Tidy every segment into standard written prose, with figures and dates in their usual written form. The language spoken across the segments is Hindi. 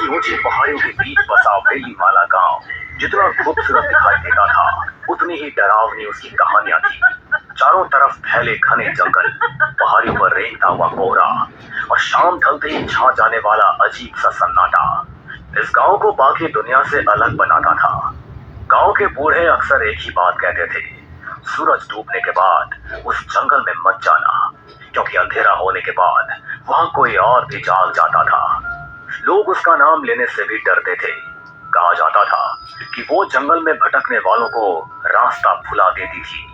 ऊंची ऊंची पहाड़ियों के बीच बसा वेलीमाला गांव जितना खूबसूरत दिखाई देता था, उतनी ही डरावनी उसकी कहानियां थी। चारों तरफ फैले घने जंगल, पहाड़ियों पर रेंगता हुआ कोहरा और शाम ढलते ही छा जाने वाला अजीब सा सन्नाटा इस गांव को बाकी दुनिया से अलग बनाता था। गांव के बूढ़े अक्सर एक ही बात कहते थे, सूरज डूबने के बाद उस जंगल में मत जाना, क्योंकि अंधेरा होने के बाद वहां कोई और भी जाग जाता था। लोग उसका नाम लेने से भी डरते थे। कहा जाता था कि वो जंगल में भटकने वालों को रास्ता भुला देती थी,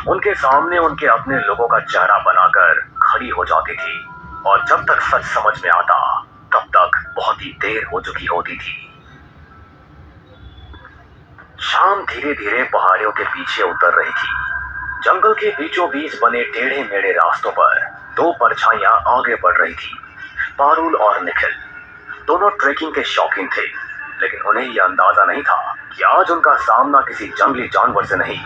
उनके सामने उनके अपने लोगों का चेहरा बनाकर खड़ी हो जाती थी, और जब तक सच समझ में आता तब तक बहुत ही देर हो चुकी होती थी। शाम धीरे धीरे पहाड़ियों के पीछे उतर रही थी। जंगल के बीचों बीच बने टेढ़े मेढ़े रास्तों पर दो परछाइयां आगे बढ़ रही थी। पारुल और निखिल दोनों ट्रेकिंग के शौकीन थे, लेकिन उन्हें यह अंदाजा नहीं था कि आज उनका सामना किसी जंगली जानवर से नहीं,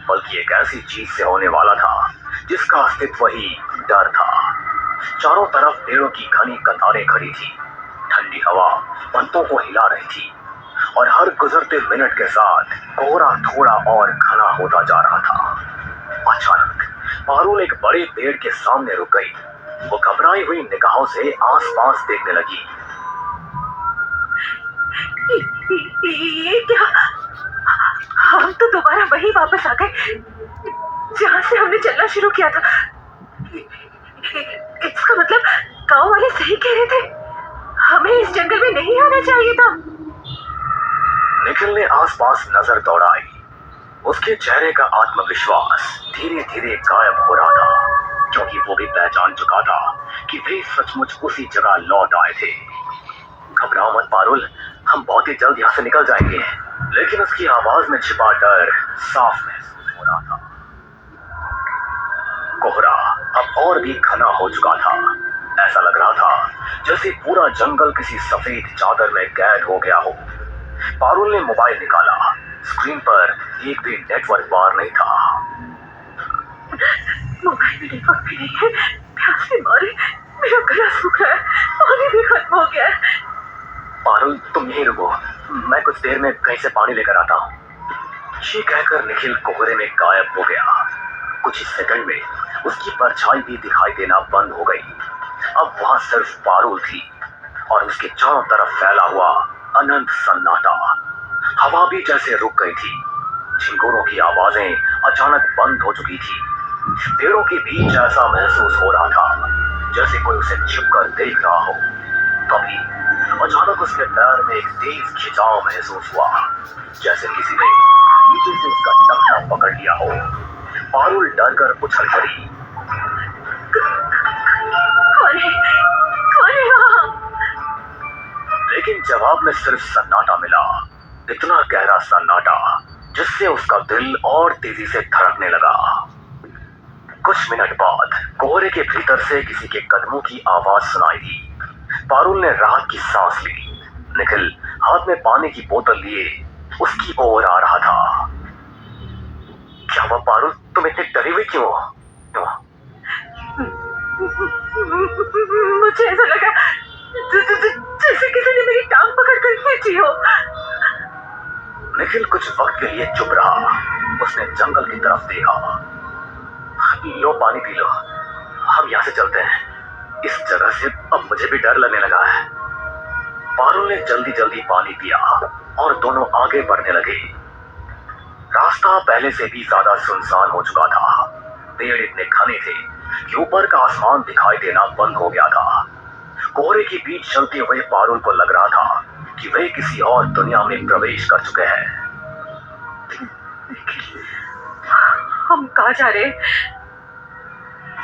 बल्कि एक ऐसी चीज से होने वाला था जिसका अस्तित्व ही डर था। चारों तरफ पेड़ों की घनी कतारें खड़ी थी, ठंडी हवा पत्तों को हिला रही थी, और हर गुजरते मिनट के साथ कोहरा थोड़ा और घना होता जा रहा था। अचानक पारुल एक बड़े पेड़ के सामने रुक गई। वो घबराई हुई निगाहों से आसपास देखने लगी। ये क्या? हम तो दोबारा वहीं वापस आ गए जहां से हमने चलना शुरू किया था। इसका मतलब गांव वाले सही कह रहे थे, हमें इस जंगल में नहीं आना चाहिए था। निखिल ने आसपास नजर दौड़ाई। उसके चेहरे का आत्मविश्वास धीरे धीरे गायब हो रहा था, क्योंकि वो भी पहचान चुका था कि वे सचमुच उसी जगह लौट आए थे। घबराओ मत पारुल, हम बहुत ही जल्द यहाँ से निकल जाएंगे। लेकिन उसकी आवाज में छिपा डर साफ महसूस हो रहा था। कोहरा अब और भी घना हो चुका था। ऐसा लग रहा था जैसे पूरा जंगल किसी सफेद चादर में कैद हो गया हो। पारुल ने मोबाइल निकाला। स्क्रीन पर एक भी नेटवर्क बार नहीं था। मोबाइल में नेटवर्क भी नहीं है। प्यास से मारे मेरा गला सूख रहा है, पानी भी खत्म हो गया है। पारुल तुम यहीं रुको, मैं कुछ देर में कहीं से पानी लेकर आता हूँ। ये कहकर निखिल कोहरे में गायब हो गया। कुछ ही सेकंड में उसकी परछाई भी दिखाई देना बंद हो गई। अब वहां सिर्फ पारुल थी और उसके चारों तरफ फैला हुआ अनंत सन्नाटा। हवा भी जैसे रुक गई थी। झिंगुरों की आवाजें अचानक बंद हो चुकी थी। पेड़ों के बीच ऐसा महसूस हो रहा था जैसे कोई उसे छिपकर देख रहा हो। तभी अचानक उसके पैर में एक तेज खिंचाव महसूस हुआ, जैसे किसी ने नीचे से उसका टखना पकड़ लिया हो। पारुल डर कर उछल पड़ी। कौन है वहाँ? लेकिन जवाब में सिर्फ सन्नाटा मिला, इतना गहरा सन्नाटा जिससे उसका दिल और तेजी से धड़कने लगा। कुछ मिनट बाद कोहरे के भीतर से किसी के कदमों की आवाज सुनाई दी। पारुल ने राहत की सांस ली। निखिल हाथ में पानी की बोतल लिए उसकी ओर आ रहा था। क्या हुआ पारुल, तुम इतनी डरी हुई क्यों? मुझे ऐसा लगा जैसे किसी ने मेरी टांग पकड़कर खींची हो। निखिल कुछ वक्त के लिए चुप रहा। उसने जंगल की तरफ देखा। लो पानी पी लो, हम यहाँ से चलते हैं। इस जगह से अब मुझे भी डर लगने लगा है। पारुल ने जल्दी जल्दी पानी पिया और दोनों आगे बढ़ने लगे। रास्ता पहले से भी ज्यादा सुनसान हो चुका था। पेड़ इतने घने थे कि ऊपर का आसमान दिखाई देना बंद हो गया था। कोहरे के बीच चलते हुए पारुल को लग रहा था कि वे किसी और दुनिया में प्रवेश कर चुके हैं। हम कहाँ जा रहे?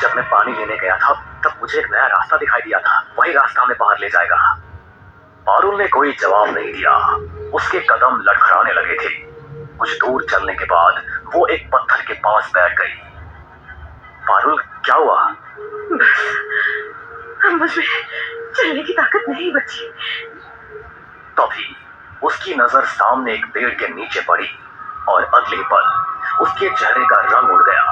जब मैं पानी लेने गया था तब मुझे एक नया रास्ता दिखाई दिया था, वही रास्ता हमें बाहर ले जाएगा। पारुल ने कोई जवाब नहीं दिया। उसके कदम लड़खड़ाने लगे थे। कुछ दूर चलने के बाद वो एक पत्थर के पास बैठ गई। पारुल क्या हुआ? बस मुझे चलने की ताकत नहीं बची। तभी उसकी नजर सामने एक पेड़ के नीचे पड़ी और अगले पल उसके चेहरे का रंग उड़ गया।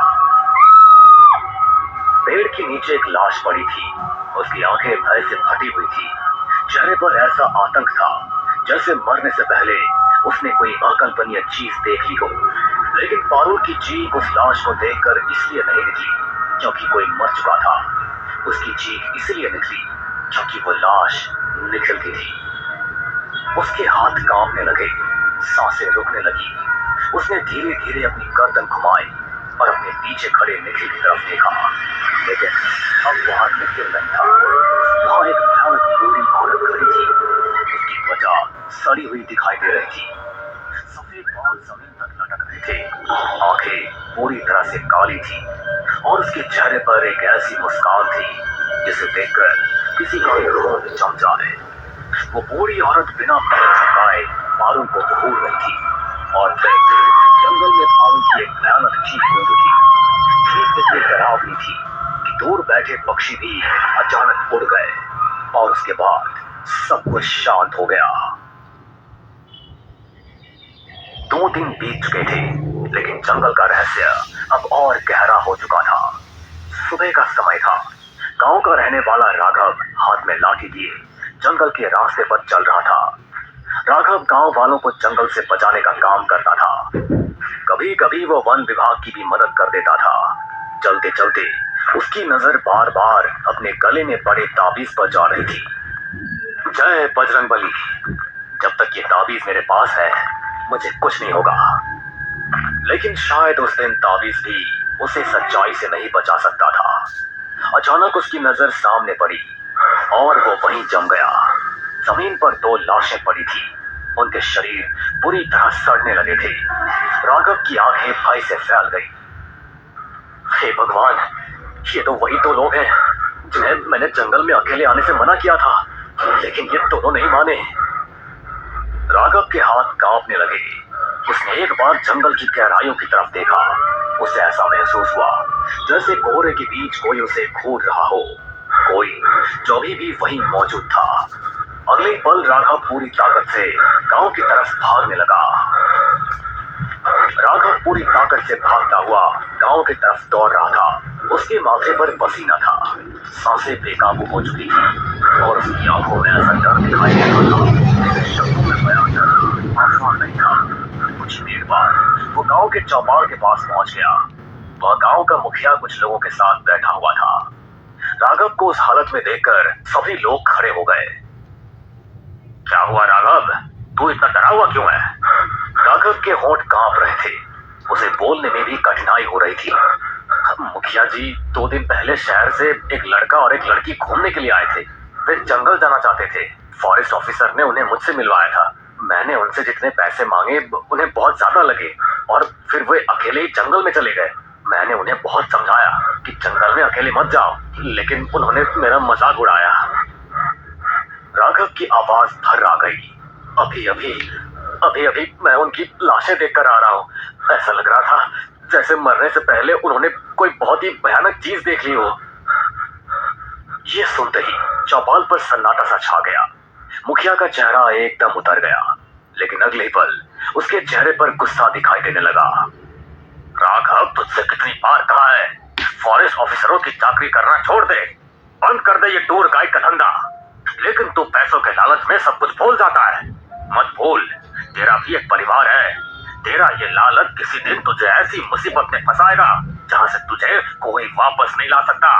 पेड़ के नीचे एक लाश पड़ी थी। उसकी आंखें भय से फटी हुई थी। चेहरे पर ऐसा आतंक था जैसे मरने से पहले उसने कोई अकल्पनीय चीज देख ली हो। लेकिन पारुल की चीख उस लाश को देखकर इसलिए नहीं निकली क्योंकि कोई मर चुका था। उसकी चीख इसलिए निकली क्योंकि वो लाश निखिल की थी। उसके हाथ कांपने लगे, सांसें रुकने लगी। उसने धीरे धीरे अपनी गर्दन घुमाई और अपने पीछे खड़े निखिल की तरफ देखा। लेकिन अब वहां निखिल नहीं था, वहां एक भयानक बूढ़ी औरत खड़ी थी। उसकी त्वचा सड़ी हुई दिखाई दे रही थी, सफेद बाल जमीन तक लटक रहे थे, आंखें पूरी तरह से काली थी और उसके चेहरे पर एक ऐसी मुस्कान थी जिसे देखकर किसी का भी खून जम जाए। वो बूढ़ी औरत बिना पैर झुकाए पारुल को घूर रही थी और फिर जंगल में पारुल की एक भयानक चीख गूंज उठी। चीख इतनी डरावनी थी कि दूर बैठे पक्षी भी अचानक उड़ गए और उसके बाद सब कुछ शांत हो गया। 2 दिन बीत चुके थे लेकिन जंगल का रहस्य अब और गहरा हो चुका था। सुबह का समय था। गांव का रहने वाला राघव हाथ में लाठी लिए जंगल के रास्ते पर चल रहा था। राघव गांव वालों को जंगल से बचाने का काम करता था। कभी कभी वो वन विभाग की भी मदद कर देता था। चलते चलते उसकी नजर बार बार अपने गले में पड़े ताबीज पर जा रही थी। जय बजरंगबली, जब तक ये ताबीज मेरे पास है मुझे कुछ नहीं होगा। लेकिन शायद उस दिन ताबीज भी उसे सच्चाई से नहीं बचा सकता था। अचानक उसकी नजर सामने पड़ी और वो वहीं जम गया। जमीन पर 2 लाशें पड़ी थी, उनके शरीर बुरी तरह सड़ने लगे थे। राघव की आंखें भय से फैल गई। हे भगवान, ये तो वही 2 लोग हैं जिन्हें मैंने जंगल में अकेले आने से मना किया था, लेकिन ये दोनों नहीं माने। राघव के हाथ कांपने लगे। उसने एक बार जंगल की गहराइयों की तरफ देखा। उसे ऐसा महसूस हुआ जैसे कोहरे के बीच कोई उसे घूर रहा हो, कोई जो भी वहीं मौजूद था। अगले पल राघव पूरी ताकत से गांव की तरफ भागने लगा। राघव पूरी ताकत से भागता हुआ गांव की तरफ दौड़ रहा था। उसके माथे पर पसीना था, सांसें बेकाबू हो चुकी थी और उसकी आंखों में ऐसा डर दिखाई दे रहा था। शब्दों में बयां करना आसान नहीं था। कुछ देर बाद वो गांव के चौपाल के पास पहुंच गया। वह गांव का मुखिया कुछ लोगों के साथ बैठा हुआ था। राघव को उस हालत में देखकर सभी लोग खड़े हो गए। क्या हुआ राघव, तू इतना डरा हुआ क्यों है? राघव के होंठ कांप रहे थे, उसे बोलने में भी कठिनाई हो रही थी। मुखिया जी, 2 दिन पहले शहर से एक लड़का और एक लड़की घूमने के लिए आए थे। वे जंगल जाना चाहते थे। फॉरेस्ट ऑफिसर ने उन्हें मुझसे मिलवाया था। मैंने उनसे जितने पैसे मांगे उन्हें बहुत ज्यादा लगे और फिर वे अकेले ही जंगल में चले गए। मैंने उन्हें बहुत समझाया कि जंगल में अकेले मत जाओ, लेकिन उन्होंने मेरा मजाक उड़ाया। राघव की आवाज भर आ गई। अभी अभी मैं उनकी लाशें देखकर आ रहा हूँ। ऐसा लग रहा था जैसे मरने से पहले उन्होंने कोई बहुत ही भयानक चीज देख ली हो। ये सुनते ही चौपाल पर सन्नाटा सा छा गया। मुखिया का चेहरा एकदम उतर गया, लेकिन अगले पल उसके चेहरे पर गुस्सा दिखाई देने लगा। राघव, तुझसे कितनी बार कहा है फॉरेस्ट ऑफिसरों की चाकरी करना छोड़ दे, बंद कर दे ये टूर गाइड का धंधा। लेकिन तू पैसों के लालच में सब कुछ भूल जाता है। मत भूल, तेरा भी एक परिवार है। तेरा ये लालच किसी दिन तुझे ऐसी मुसीबत में फंसाएगा जहां से तुझे कोई वापस नहीं ला सकता।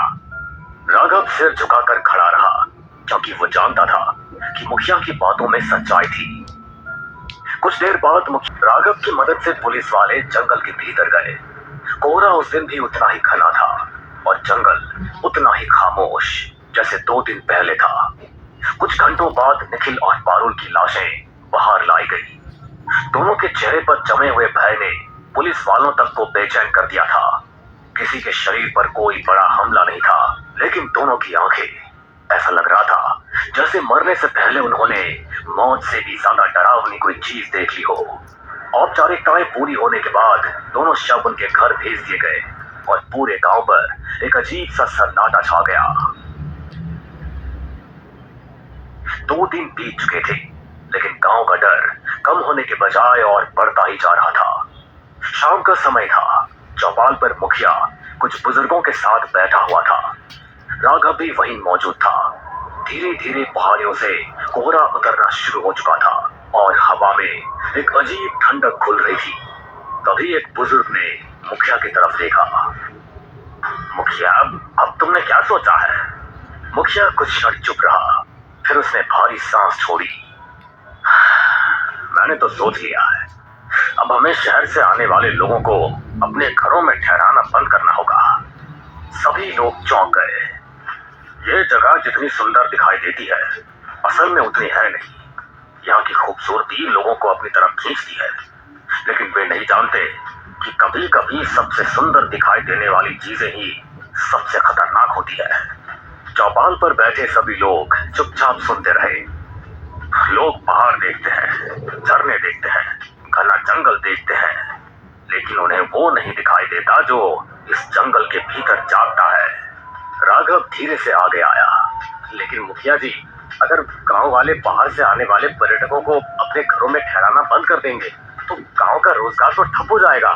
राघव सिर झुकाकर खड़ा रहा क्योंकि वो जानता था कि मुखिया की बातों में सच्चाई थी। कुछ देर बाद राघव की मदद से पुलिस वाले जंगल के भीतर गए। कोहरा उस दिन भी उतना ही घना था और जंगल उतना ही खामोश जैसे 2 दिन पहले था। कुछ घंटों बाद निखिल और पारुल की लाशें बाहर लाई गई। दोनों के चेहरे पर जमे हुए भय ने पुलिस वालों तक को बेचैन कर दिया था। किसी के शरीर पर कोई बड़ा हमला नहीं था, लेकिन दोनों की आंखें, ऐसा लग रहा था जैसे मरने से पहले उन्होंने मौत से भी ज्यादा डरावनी कोई चीज देख ली हो। औपचारिकताएं पूरी होने के बाद दोनों शव उनके घर भेज दिए गए और पूरे गांव पर एक अजीब सा सन्नाटा छा गया। 2 दिन बीत चुके थे, लेकिन गांव का डर कम होने के बजाय और बढ़ता ही जा रहा था। शाम का समय था। चौपाल पर मुखिया कुछ बुजुर्गों के साथ बैठा हुआ था। राघव भी वहीं मौजूद था। धीरे धीरे पहाड़ियों से कोहरा उतरना शुरू हो चुका था और हवा में एक अजीब ठंडक घुल रही थी। तभी एक बुजुर्ग ने मुखिया की तरफ देखा। मुखिया, अब तुमने क्या सोचा है? मुखिया कुछ क्षण चुप रहा, फिर उसने भारी सांस छोड़ी। मैंने तो सोच लिया है, अब हमें शहर से आने वाले लोगों को अपने घरों में ठहराना बंद करना होगा। सभी लोग चौंक गए। ये जगह जितनी सुंदर दिखाई देती है, असल में उतनी है नहीं। यहाँ की खूबसूरती लोगों को अपनी तरफ खींचती है, लेकिन वे नहीं जानते कि कभी कभी सबसे सुंदर दिखाई देने वाली चीजें ही सबसे खतरनाक होती है। चौपाल पर बैठे सभी लोग चुपचाप सुनते रहे। लोग पहाड़ देखते हैं, झरने देखते हैं, घना जंगल देखते हैं, लेकिन उन्हें वो नहीं दिखाई देता जो इस जंगल के भीतर जागता है। राघव धीरे से आगे आया। लेकिन मुखिया जी, अगर गांव वाले बाहर से आने वाले पर्यटकों को अपने घरों में ठहराना बंद कर देंगे तो गांव का रोजगार तो ठप हो जाएगा।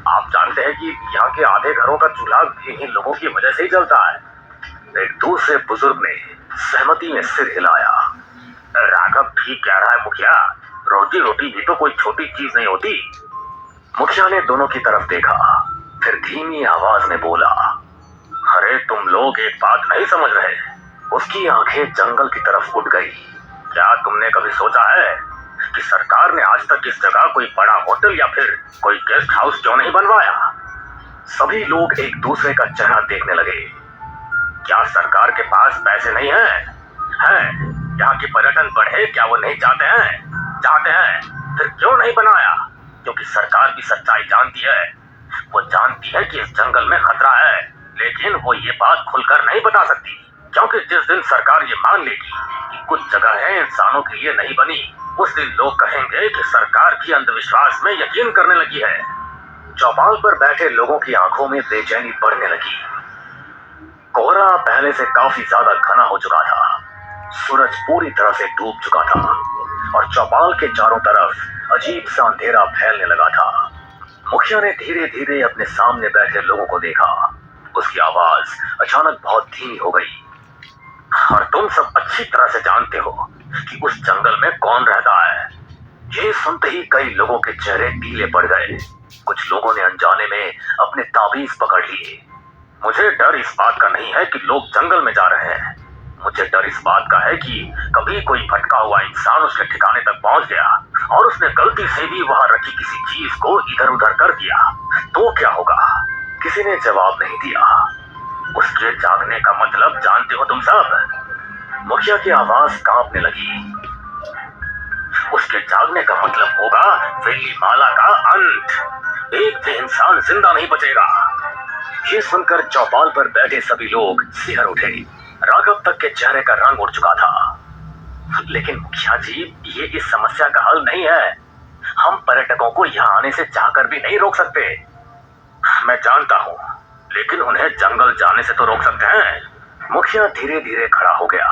आप जानते हैं कि यहाँ के आधे घरों का चूल्हा इन्हीं लोगों की वजह से ही जलता है। एक दूसरे बुजुर्ग ने सहमति में सिर हिलाया। राघव ठीक कह रहा है मुखिया, रोजी रोटी भी तो कोई छोटी चीज नहीं होती। मुखिया ने दोनों की तरफ देखा, फिर धीमी आवाज में बोला, अरे तुम लोग एक बात नहीं समझ रहे। उसकी आंखें जंगल की तरफ उठ गई। क्या तुमने कभी सोचा है कि सरकार ने आज तक इस जगह कोई बड़ा होटल या फिर कोई गेस्ट हाउस क्यों नहीं बनवाया? सभी लोग एक दूसरे का चेहरा देखने लगे। क्या सरकार के पास पैसे नहीं हैं? यहाँ की पर्यटन बढ़े, क्या वो नहीं चाहते हैं? चाहते हैं, फिर क्यों नहीं बनाया? क्योंकि सरकार भी सच्चाई जानती है। वो जानती है कि इस जंगल में खतरा है, लेकिन वो ये बात खुलकर नहीं बता सकती, क्योंकि जिस दिन सरकार ये मान लेगी कि कुछ जगहें इंसानों के लिए नहीं बनी, उस दिन लोग कहेंगे कि सरकार भी अंधविश्वास में यकीन करने लगी है। चौपाल पर बैठे लोगों की आंखों में बेचैनी बढ़ने लगी। कोहरा पहले से काफी ज्यादा घना हो चुका था। सूरज पूरी तरह से डूब चुका था और चौपाल के चारों तरफ अजीब सा अंधेरा फैलने लगा था। मुखिया ने धीरे धीरे अपने सामने बैठे लोगों को देखा। उसकी आवाज अचानक बहुत धीमी हो गई। और तुम सब अच्छी तरह से जानते हो कि उस जंगल में कौन रहता है। ये सुनते ही कई लोगों के चेहरे पीले पड़ गए। कुछ लोगों ने अनजाने में अपने ताबीज पकड़ लिए। मुझे डर इस बात का नहीं है कि लोग जंगल में जा रहे हैं, मुझे डर इस बात का है कि कभी कोई भटका हुआ इंसान उसके ठिकाने तक पहुंच गया और उसने गलती से भी वहां रखी किसी चीज को इधर उधर कर दिया, तो क्या होगा? किसी ने जवाब नहीं दिया। उसके जागने का मतलब जानते हो तुम सब? मुखिया की आवाज कांपने लगी। उसके जागने का मतलब होगा वेलीमाला का अंत। एक भी इंसान जिंदा नहीं बचेगा। ये सुनकर चौपाल पर बैठे सभी लोग सिहर उठे। राघव तक के चेहरे का रंग उड़ चुका था। लेकिन मुखिया जी, ये इस समस्या का हल नहीं है। हम पर्यटकों को यहाँ आने से चाहकर भी नहीं रोक सकते। मैं जानता हूँ, लेकिन उन्हें जंगल जाने से तो रोक सकते हैं। मुखिया धीरे धीरे खड़ा हो गया।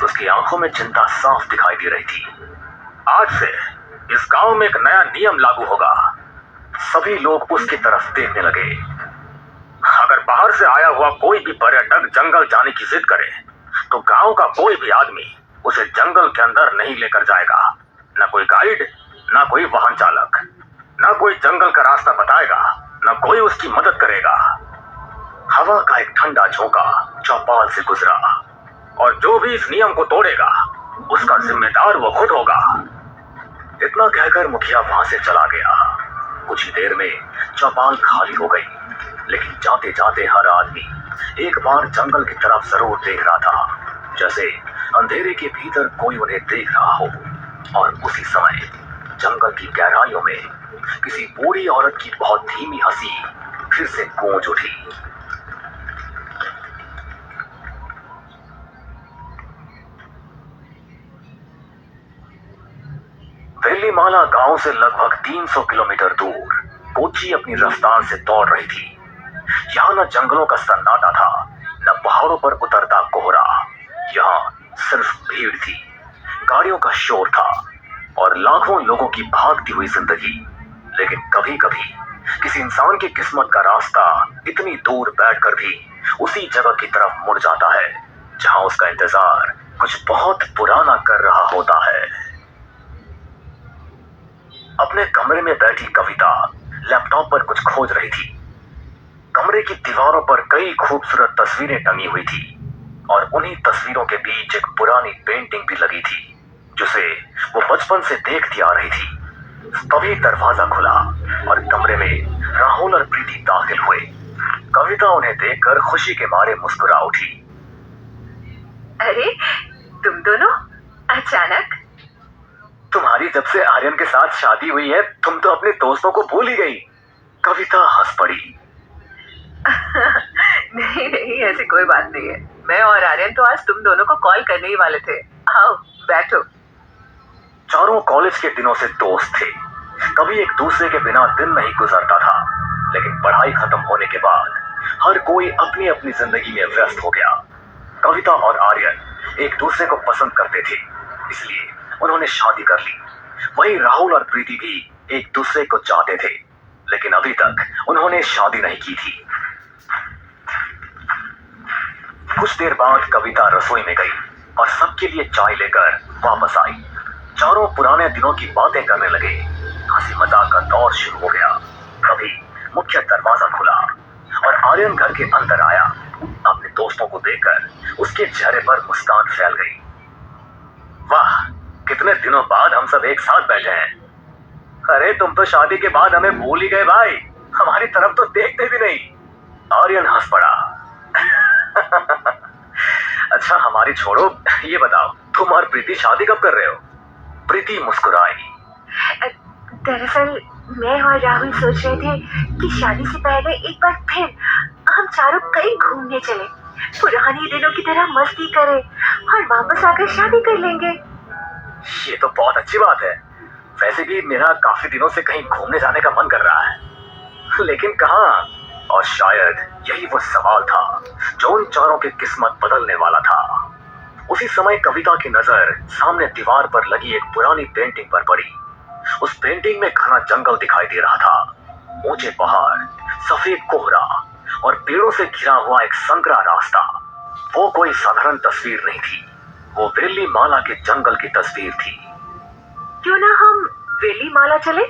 उसकी आंखों में चिंता साफ दिखाई दे रही थी। आज से इस गांव में एक नया नियम लागू होगा। सभी लोग उसकी तरफ देखने लगे। अगर बाहर से आया हुआ कोई भी पर्यटक जंगल जाने की जिद करे, तो गांव का कोई भी आदमी उसे जंगल के अंदर नहीं लेकर जाएगा। न कोई गाइड, न कोई वाहन चालक, न कोई जंगल का रास्ता बताएगा, न कोई उसकी मदद करेगा। हवा का एक ठंडा झोंका चौपाल से गुजरा और जो भी इस नियम को तोड़ेगा उसका जिम्मेदार वो खुद होगा। इतना कहकर मुखिया वहां से चला गया। कुछ ही देर में चौपाल खाली हो गई, लेकिन जाते जाते हर आदमी एक बार जंगल की तरफ जरूर देख रहा था, जैसे अंधेरे के भीतर कोई उन्हें देख रहा हो। और उसी समय जंगल की गहराइयों में किसी बूढ़ी औरत की बहुत धीमी हंसी फिर से गूंज उठी। वेलीमाला गांव से लगभग 300 किलोमीटर दूर कोची अपनी रफ्तार से दौड़ रही थी। यहाँ न जंगलों का सन्नाटा था, न पहाड़ों पर उतरता कोहरा। यहाँ सिर्फ भीड़ थी, गाड़ियों का शोर था और लाखों लोगों की भागती हुई जिंदगी। लेकिन कभी कभी किसी इंसान की किस्मत का रास्ता इतनी दूर बैठकर भी उसी जगह की तरफ मुड़ जाता है जहां उसका इंतजार कुछ बहुत पुराना कर रहा होता है। अपने कमरे में बैठी कविता लैपटॉप पर कुछ खोज रही थी। कमरे की दीवारों पर कई खूबसूरत तस्वीरें टंगी हुई थी और उन्हीं तस्वीरों के बीच एक पुरानी पेंटिंग भी लगी थी जिसे वो बचपन से देखती आ रही थी। तभी दरवाजा खुला और कमरे में राहुल और प्रीति दाखिल हुए। कविता उन्हें देखकर खुशी के मारे मुस्कुरा उठी। अरे तुम दोनों अचानक? तुम्हारी जब से आर्यन के साथ शादी हुई है तुम तो अपने दोस्तों को भूल ही गई। कविता हंस पड़ी। नहीं नहीं, ऐसी कोई बात नहीं है। मैं और आर्यन तो आज तुम दोनों को कॉल करने ही वाले थे। आओ बैठो। चारों कॉलेज के दिनों से दोस्त थे। कभी एक दूसरे के बिना दिन नहीं गुजरता था, लेकिन पढ़ाई खत्म होने के बाद हर कोई अपनी अपनी जिंदगी में व्यस्त हो गया। कविता और आर्यन एक दूसरे को पसंद करते थे, इसलिए उन्होंने शादी कर ली। वही राहुल और प्रीति भी एक दूसरे को चाहते थे, लेकिन अभी तक उन्होंने शादी नहीं की थी। कुछ देर बाद कविता रसोई में गई और सबके लिए चाय लेकर वापस आई। चारों पुराने दिनों की बातें करने लगे। हंसी मजाक का दौर शुरू हो गया। तभी मुख्य दरवाजा खुला और आर्यन घर के अंदर आया। अपने दोस्तों को देखकर उसके चेहरे पर मुस्कान फैल गई। वाह, कितने दिनों बाद हम सब एक साथ बैठे हैं। अरे तुम तो शादी के बाद हमें भूल ही गए भाई, हमारी तरफ तो देखते भी नहीं। आर्यन हंस पड़ा। अच्छा हमारी छोड़ो, ये बताओ तुम और प्रीति शादी कब कर रहे हो? प्रीति मुस्कुराई। दरअसल मैं और राहुल सोच रहे थे कि शादी से पहले एक बार फिर हम चारों कहीं घूमने चले, पुराने दिनों की तरह मस्ती करें और वापस आकर शादी कर लेंगे। ये तो बहुत अच्छी बात है। वैसे भी मेरा काफी दिनों से कहीं घूमने जाने का मन कर रहा है, लेकिन कहाँ? और शायद यही वो सवाल था जो उन चारों की किस्मत बदलने वाला था। उसी समय कविता की नजर सामने दीवार पर लगी एक पुरानी पेंटिंग पर पड़ी। उस पेंटिंग में घना जंगल दिखाई दे रहा था, ऊंचे पहाड़, सफेद कोहरा और पेड़ों से घिरा हुआ एक संकरा रास्ता। वो कोई साधारण तस्वीर नहीं थी, वो वेली माला के जंगल की तस्वीर थी। क्यों ना हम वेली माला चले?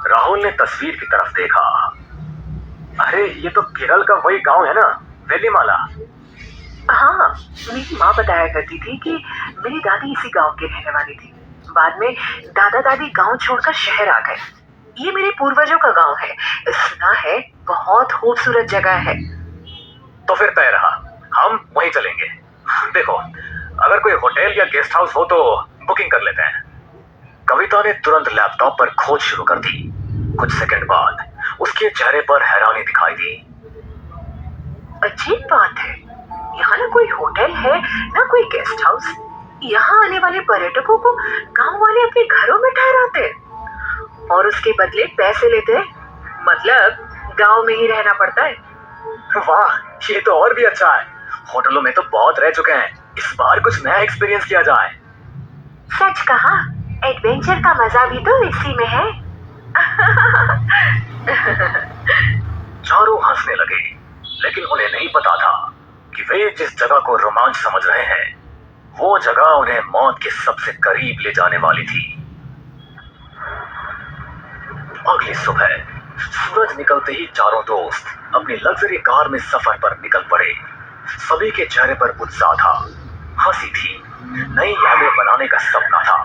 राहुल ने तस्वीर की तरफ देखा। अरे ये तो केरल का वही गांव है ना, वेली माला। हाँ, मेरी माँ बताया करती थी कि मेरी दादी इसी गांव की रहने वाली थी। बाद में दादा दादी गांव छोड़कर शहर आ गए। ये मेरे पूर्वजों का गांव है, सुना है बहुत खूबसूरत जगह है। तो फिर तय रहा, हम वहीं चलेंगे। देखो, अगर कोई होटल या गेस्ट हाउस हो तो बुकिंग कर लेते हैं। कविता ने तुरंत लैपटॉप पर खोज शुरू कर दी। कुछ सेकंड बाद उसके चेहरे पर हैरानी दिखाई दी। अजीब बात है, यहाँ ना कोई होटल है ना कोई गेस्ट हाउस। यहाँ आने वाले पर्यटकों को गांव वाले अपने घरों में ठहराते और उसके बदले पैसे लेते। मतलब गांव में ही रहना पड़ता है। वाह, ये तो और भी अच्छा है। होटलों में तो बहुत रह चुके हैं, इस बार कुछ नया एक्सपीरियंस किया जाए। सच कहा, एडवेंचर का मजा भी तो इसी में है। चारों हंसने लगे, लेकिन उन्हें नहीं पता था कि वे जिस जगह को रोमांच समझ रहे हैं वो जगह उन्हें मौत के सबसे करीब ले जाने वाली थी। अगली सुबह सूरज निकलते ही चारों दोस्त अपनी लग्जरी कार में सफर पर निकल पड़े। सभी के चेहरे पर उत्साह था, हंसी थी, नई यादें बनाने का सपना था।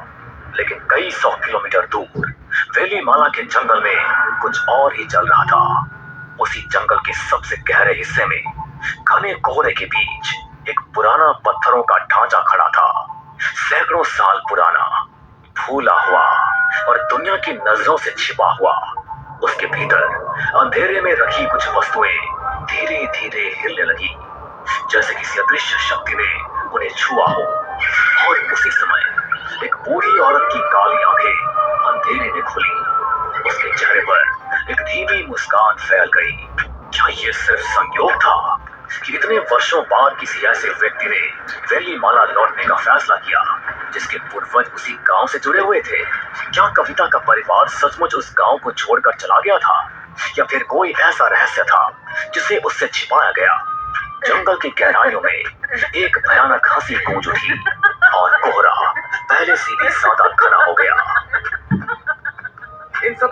लेकिन कई 100 किलोमीटर दूर वेली माला के जंगल में कुछ और ही चल रहा था। उसी जंगल के सबसे गहरे हिस्से में घने कोहरे के बीच एक पुराना पत्थरों का ढांचा खड़ा था, सैकड़ों साल पुराना, फूला हुआ और दुनिया की नजरों से छिपा हुआ। उसके भीतर अंधेरे में रखी कुछ वस्तुएं धीरे धीरे हिलने लगी, जैसे किसी अदृश्य शक्ति ने उन्हें छुआ हो। और उसी समय एक बूढ़ी औरत की काली आंखें अंधेरे में खुली। उसके चेहरे पर एक धीमी मुस्कान फैल गई। क्या ये सिर्फ संयोग था कि इतने वर्षों बाद किसी ऐसे व्यक्ति ने वेली माला लौटने का फैसला किया जिसके पूर्वज उसी गांव से जुड़े हुए थे? क्या कविता का परिवार सचमुच उस गांव को छोड़कर चला गया था, या फिर कोई ऐसा रहस्य था जिसे उससे छिपाया गया? जंगल की गहराइयों में एक भयानक हंसी गूंज उठी और कोहरा पहले से भी ज्यादा घना हो गया।